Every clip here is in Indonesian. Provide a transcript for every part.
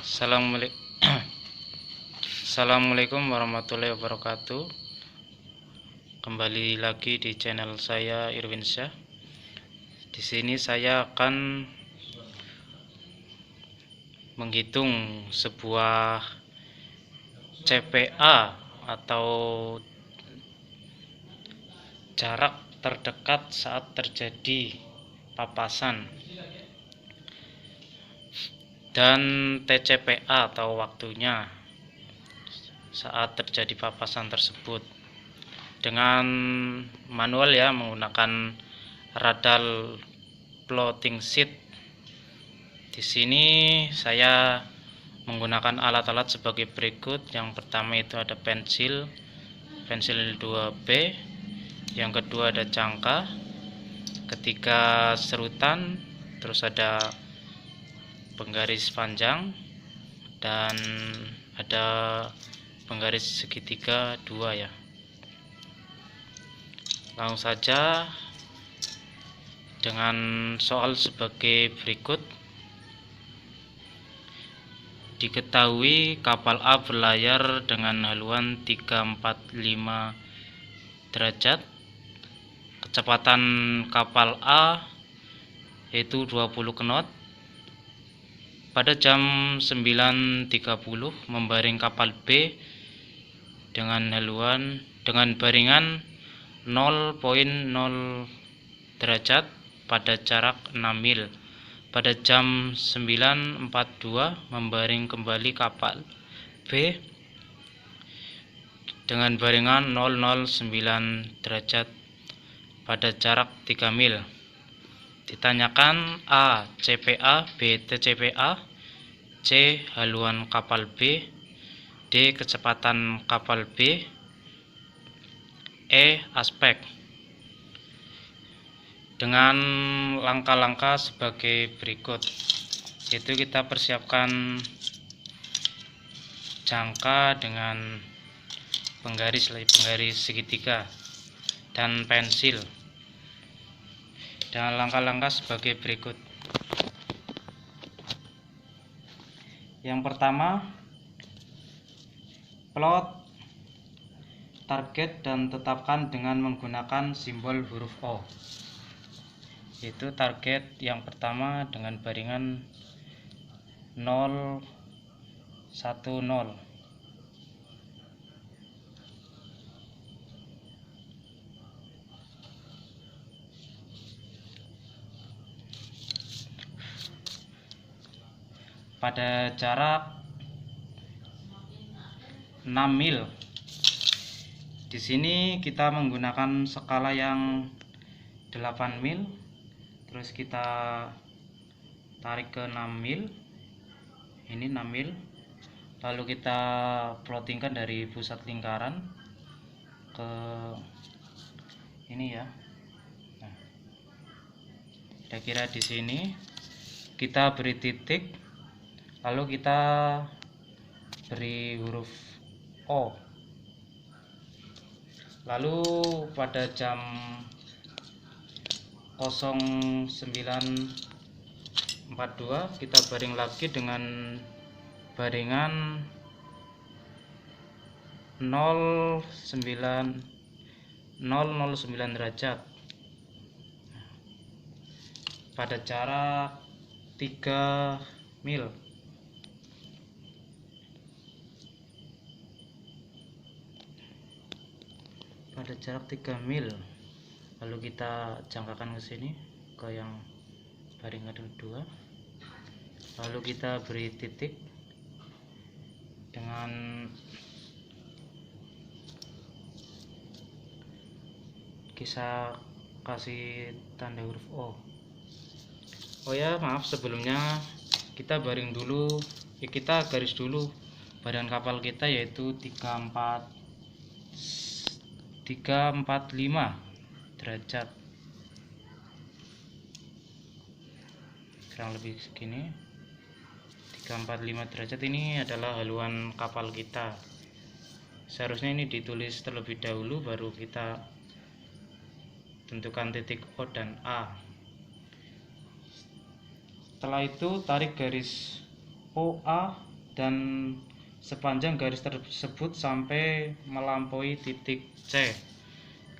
Assalamualaikum warahmatullahi wabarakatuh. Kembali lagi di channel saya Irwinsyah. Di sini saya akan menghitung sebuah CPA atau jarak terdekat saat terjadi papasan, dan TCPA atau waktunya saat terjadi papasan tersebut dengan manual ya, menggunakan radar plotting sheet. Di sini saya menggunakan alat-alat sebagai berikut. Yang pertama itu ada pensil 2B, yang kedua ada jangka, ketiga serutan, terus ada penggaris panjang, dan ada penggaris segitiga 2 ya. Langsung saja dengan soal sebagai berikut. Diketahui kapal A berlayar dengan haluan 345 derajat. Kecepatan kapal A yaitu 20 knot. Pada jam 9.30 membaring kapal B dengan baringan 0,0 derajat pada jarak 6 mil. Pada jam 9.42 membaring kembali kapal B dengan baringan 0,09 derajat pada jarak 3 mil. Ditanyakan: A. CPA, B. TCPA, C. haluan kapal B, D. kecepatan kapal B, E. aspek. Dengan langkah-langkah sebagai berikut, yaitu kita persiapkan jangka dengan penggaris segitiga dan pensil. Dengan langkah-langkah sebagai berikut. Yang pertama, plot target dan tetapkan dengan menggunakan simbol huruf O. Yaitu target yang pertama dengan baringan 0,10. Pada jarak 6 mil. Di sini kita menggunakan skala yang 8 mil. Terus kita tarik ke 6 mil. Ini 6 mil. Lalu kita plottingkan dari pusat lingkaran ke ini ya. Nah, kira-kira di sini kita beri titik, lalu kita beri huruf O. Lalu pada jam 09.42 kita baring lagi dengan baringan 0,09 derajat pada jarak 3 mil. Pada jarak 3 mil, lalu kita jangkakan ke sini ke yang baringan kedua, lalu kita beri titik dengan kita kasih tanda huruf O. Oh ya, maaf sebelumnya, kita baring dulu, kita garis dulu badan kapal kita, yaitu 345 derajat, kurang lebih segini. 345 derajat ini adalah haluan kapal kita. Seharusnya ini ditulis terlebih dahulu, baru kita tentukan titik O dan A. Setelah itu tarik garis OA dan sepanjang garis tersebut sampai melampaui titik C.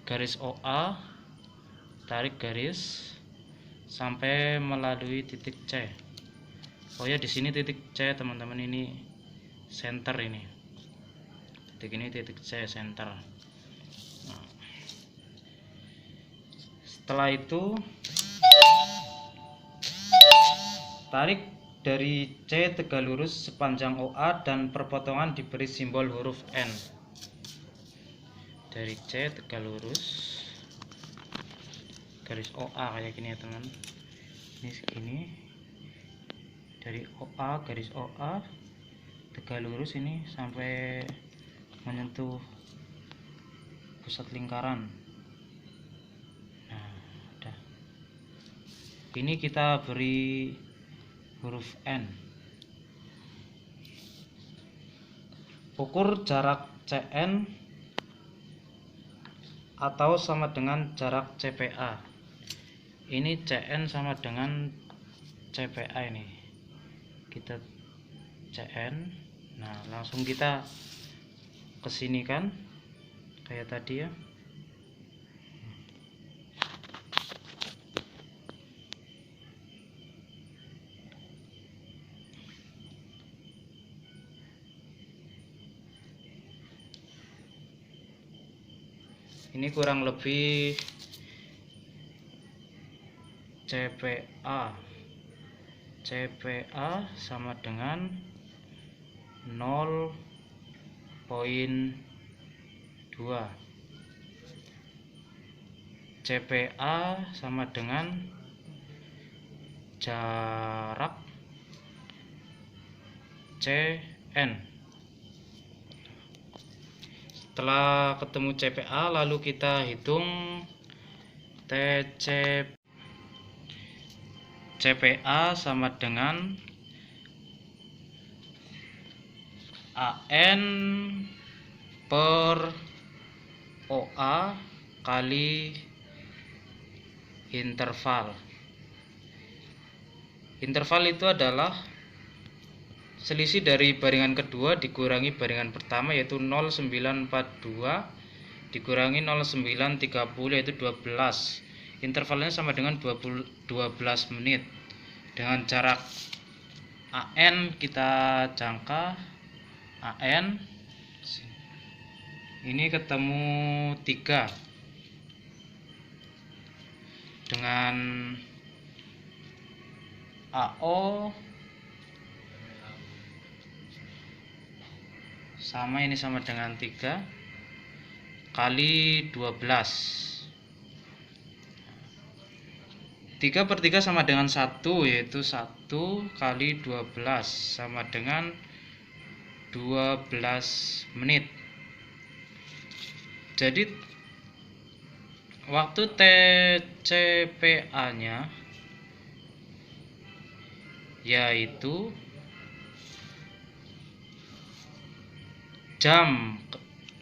Garis OA, tarik garis sampai melalui titik C. Oh ya, di sini titik C teman-teman, ini center ini. Titik ini titik C, center. Nah, setelah itu tarik dari C tegak lurus sepanjang OA dan perpotongan diberi simbol huruf N. Dari C tegak lurus garis OA kayak gini ya teman. Ini segini. Dari OA, garis OA tegak lurus ini sampai menyentuh pusat lingkaran. Nah, udah. Ini kita beri huruf N. Ukur jarak CN atau sama dengan jarak CPA. Ini CN sama dengan CPA ini. Kita CN. Nah, langsung kita kesini kan kayak tadi ya. Ini kurang lebih CPA sama dengan 0,2. CPA sama dengan jarak CN. Setelah ketemu CPA, lalu kita hitung CPA sama dengan AN per OA kali interval. Interval itu adalah selisih dari baringan kedua dikurangi baringan pertama, yaitu 0,942 dikurangi 0,930 yaitu 12. Intervalnya sama dengan 12 menit. Dengan jarak AN kita jangka AN ini ketemu 3 dengan AO sama, ini sama dengan 3 kali 12. 3 per 3 sama dengan 1, yaitu 1 kali 12 sama dengan 12 menit. Jadi waktu TCPA nya yaitu jam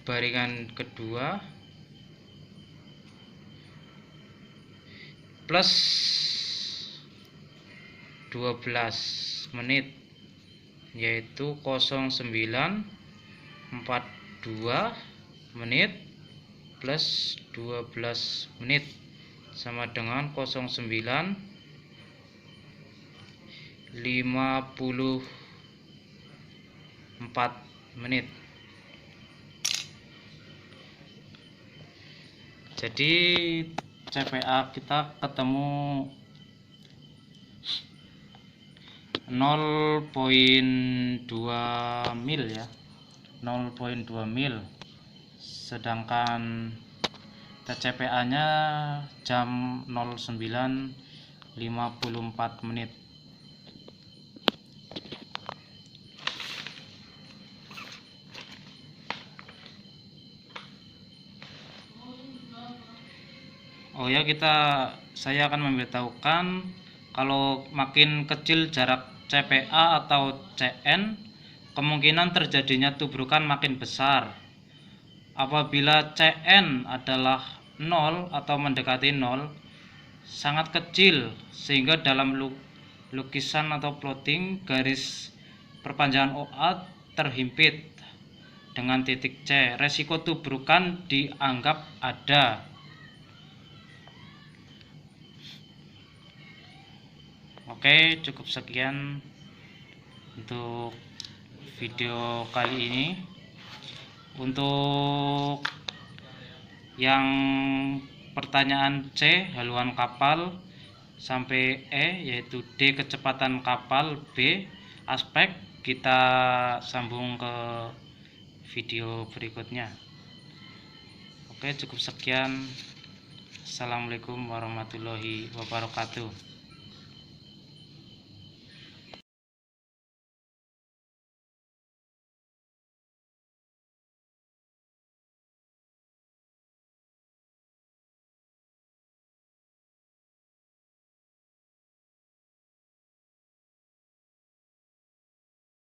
baringan kedua plus 12 menit, yaitu 0942 menit plus 12 menit sama dengan 0954 menit. Jadi CPA kita ketemu 0,2 mil ya, 0,2 mil. Sedangkan TCPA nya jam 09.54 menit. Oh ya, saya akan memberitahukan kalau makin kecil jarak CPA atau CN, kemungkinan terjadinya tubrukan makin besar. Apabila CN adalah 0 atau mendekati 0, sangat kecil, sehingga dalam lukisan atau plotting garis perpanjangan OA terhimpit dengan titik C. Resiko tubrukan dianggap ada. Oke, cukup sekian untuk video kali ini. Untuk yang pertanyaan C, haluan kapal, sampai E, yaitu D, kecepatan kapal, B, aspek, kita sambung ke video berikutnya. Oke, cukup sekian. Assalamualaikum warahmatullahi wabarakatuh.